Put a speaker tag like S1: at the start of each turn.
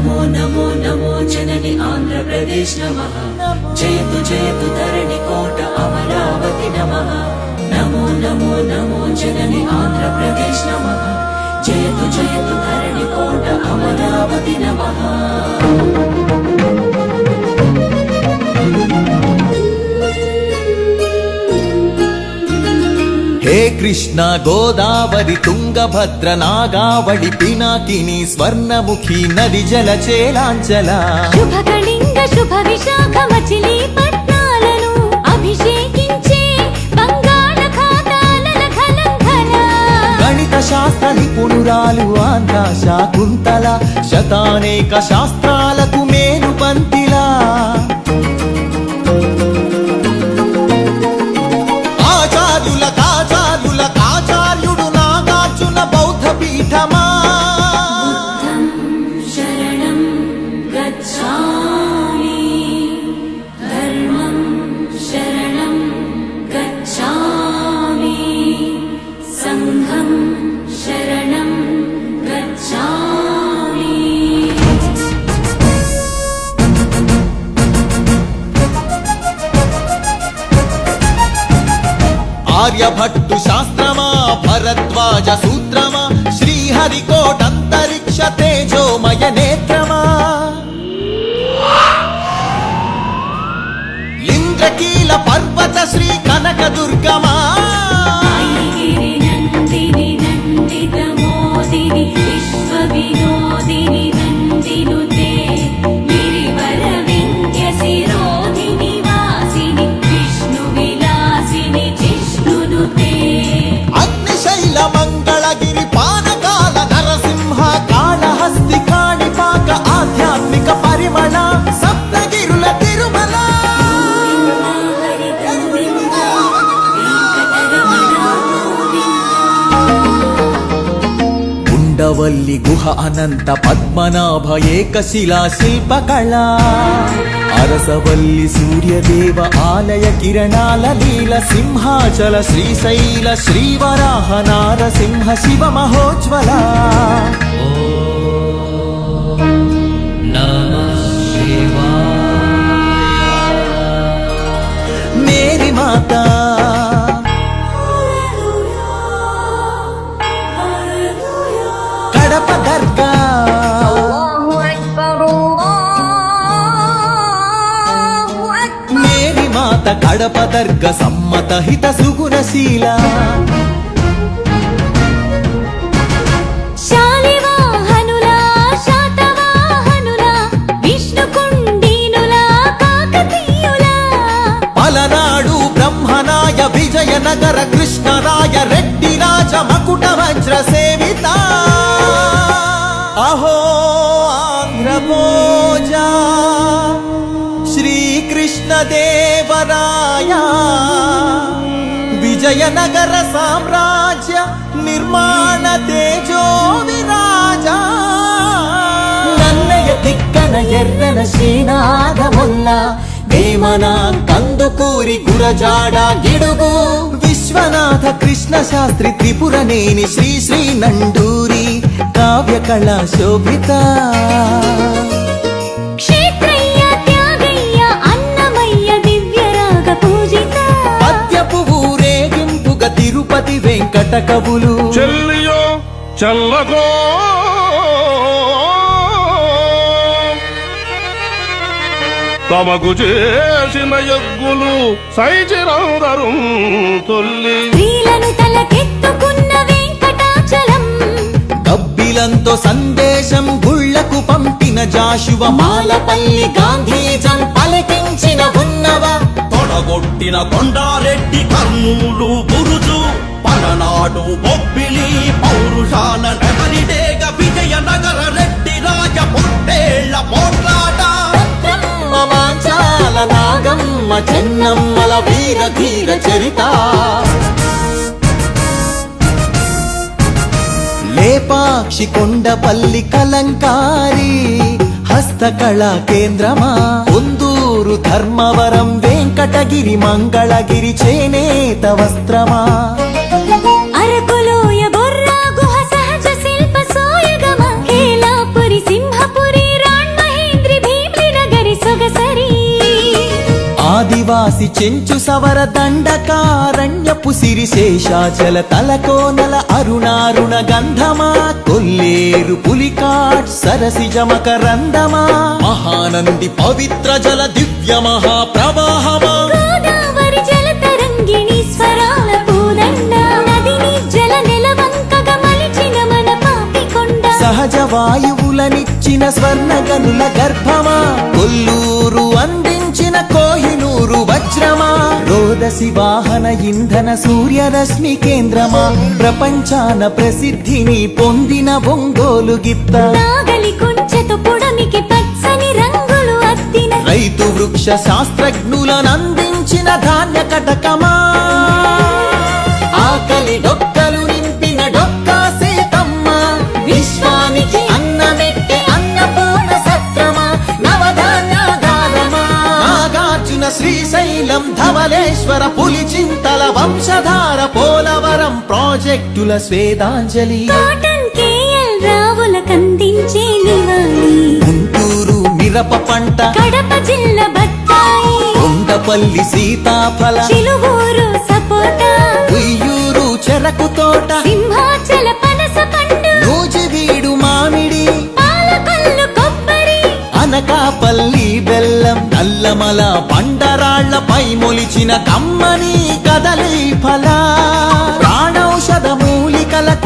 S1: నమో నమో నమో జనని ఆంధ్రప్రదేశ్ నమః జయతు జయతు ధరణి కోట అమరావతి నమః నమో నమో నమో జనని ఆంధ్రప్రదేశ్ నమః జయతు జయతు ధరణి కోట అమరావతి నమః.
S2: హే కృష్ణ గోదావరి తుంగభద్ర నాగావళి పినాకిని స్వర్ణముఖి నది జల చేలాంచల
S3: శుభ కళింగ శుభ విశాఖ మచిలీపట్నాలను అభిషేకించే బంగాళాఖాతాల ఘనంఘన
S2: గణిత శాస్త్ర నిపుణురాలు ఆంధ్ర శాకుంతల శతానేక శాస్త్రాలకు మేలు పంతిలా ఆచార్యుడు నాగార్జున బౌద్ధ పీఠమా
S1: శరణం గచ్ఛామి ధర్మం శరణం గచ్ఛామి సంఘం శరణం గచ్ఛామి.
S2: ఆర్యభట్టు శాస్త్రమా భరద్వాజ సూత్రమా శ్రీహరికోటంతరిక్ష తేజోమయ నేత్రమా ఇంద్రకీల పర్వత శ్రీ కనక దుర్గమా
S1: ఐగిరి నందిని నందిత మోదిని విశ్వ వినోదిని నందినుతే గిరివర వింధ్య శిరోధిని వాసిని విష్ణు విలాసిని జిష్ణునుతే
S2: అగ్నిశైల మంగళగిరి పానకాల నరసింహ కాళహస్తి కాణిపాక ఆధ్యాత్మిక పరిమళ సప్తగిరుల తిరుమల
S1: హరి గోవింద వెంకటరమణ
S2: ఉండవల్లి గుహ అనంత పద్మనాభ ఏకశిలా శిల్పకళ అరసవల్లి సూర్యదేవ ఆలయ కిరణాల లీల సింహాచల శ్రీశైల శ్రీవరాహ నారసింహ శివ మహోజ్వల మేరీ మాతా కడప దర్గా మేరీ మాత కడప దర్గ సమ్మత హిత సుగుణశీల
S3: శాలివాహనుల శాతవాహనుల విష్ణుకుండినుల కాకతీయుల
S2: పలనాడు బ్రహ్మనాయ విజయనగర కృష్ణరాయ రెడ్డి రాజ మకుట వజ్ర సేవిత అహో ఆంధ్రభోజ శ్రీకృష్ణ దేవరాయ విజయనగర సామ్రాజ్య నిర్మాణ తేజో విరాజ నన్నయ తిక్కన ఎర్రన శ్రీనాథముల్ల వేమన కందుకూరి గురజాడ గిడుగు విశ్వనాథ కృష్ణ శాస్త్రి త్రిపురనేని శ్రీ శ్రీ నండూరి కావ్య కళా శోభిత
S3: క్షేత్రయ్య త్యాగయ్య అన్నమయ్య దివ్యరాగ పూజిత
S2: పద్యపు ఊరేగింపుగా తిరుపతి వెంకట కవులు
S4: చెల్లియో చల్లగో తమకు చేసిన యజ్ఞులు సైచిరందరు తొల్లి
S3: స్త్రీలను తలకెత్తుకున్న వెంకటాచలం
S2: కబ్బిలంతో సందేశం గుళ్లకు పంపిన జాషువ మాలపల్లి గాంధీజం పలికించిన ఉన్నవ
S5: తొడగొట్టిన కొండారెడ్డి కర్నూలు బురుజు పలనాడు బొబ్బిలి పౌరుషాల నెమలిడేగ విజయనగర రెడ్డి రాజ పొట్టేళ్ల పోట్లాట
S2: మాంచాల నాగమ్మ చెన్నమ్మల వీర ధీర చరిత లేపాక్షి కొండపల్లి కలంకారి హస్తకళా కేంద్రమా ఉందూరు ధర్మవరం వెంకటగిరి మంగళగిరి చేనేత వస్త్రమా
S3: అరకులోయ బొర్రా గుహ సహజ శిల్ప సోయగమ హేలాపురి సింహపురి రా
S2: ఆదివాసి చెంచు సవర దండకారణ్యపు సిరి శేషాచల తలకోనల అరుణారుణ గంధమా కొల్లేరు పులికాట్ సరసిజమక రందమా మహానంది పవిత్ర జల దివ్య మహాప్రవాహమా
S3: గోదావరి జలతరంగిణి స్వరాల పూదండ నదిని జల నెలవంకగా మలిచిన మన పాపికొండ
S2: సహజ వాయువులనిచ్చిన స్వర్ణ గనుల గర్భమా కొల్లూరు అందించిన కోహినూరు వజ్రమా రోదసి వాహన ఇంధన సూర్యరశ్మి కేంద్రమా ప్రపంచాన ప్రసిద్ధిని పొందిన ఒంగోలు గిత్త
S3: నాగలి కుంచెతో పుడమికి పచ్చని రంగులు అద్దిన
S2: రైతు వృక్ష శాస్త్రజ్ఞులనందించిన ధాన్య కటకమా ఆకలి డొక్కలు నింపిన డొక్కా సీతమ్మ విశ్వానికి అన్నమెట్టే అన్నపూర్ణ సత్రమా నవధాన్యాగారమా నాగార్జున శ్రీశైలం ధవలేశ్వర పులిచింతల వంశధార పోలవరం ప్రాజెక్టుల స్వేదాంజలి
S3: కాటన్ కేఎల్ రావుల కందించే నివాళి
S2: గుంటూరు మిరప పంట
S3: కడప జిల్లా బత్తాయి
S2: కొండపల్లి సీతాఫల
S3: చిలువూరు సపోటా
S2: ఉయ్యూరు చెరకు తోట
S3: సింహాచల పనస పండు
S2: నూజివీడు మామిడి
S3: పాలకొల్లు కొబ్బరి
S2: అనకాపల్లి బెల్లం నల్లమల బండరాళ్లపై మొలిచిన కమ్మని కదలి ఫల ప్రాణౌషధ మూలికల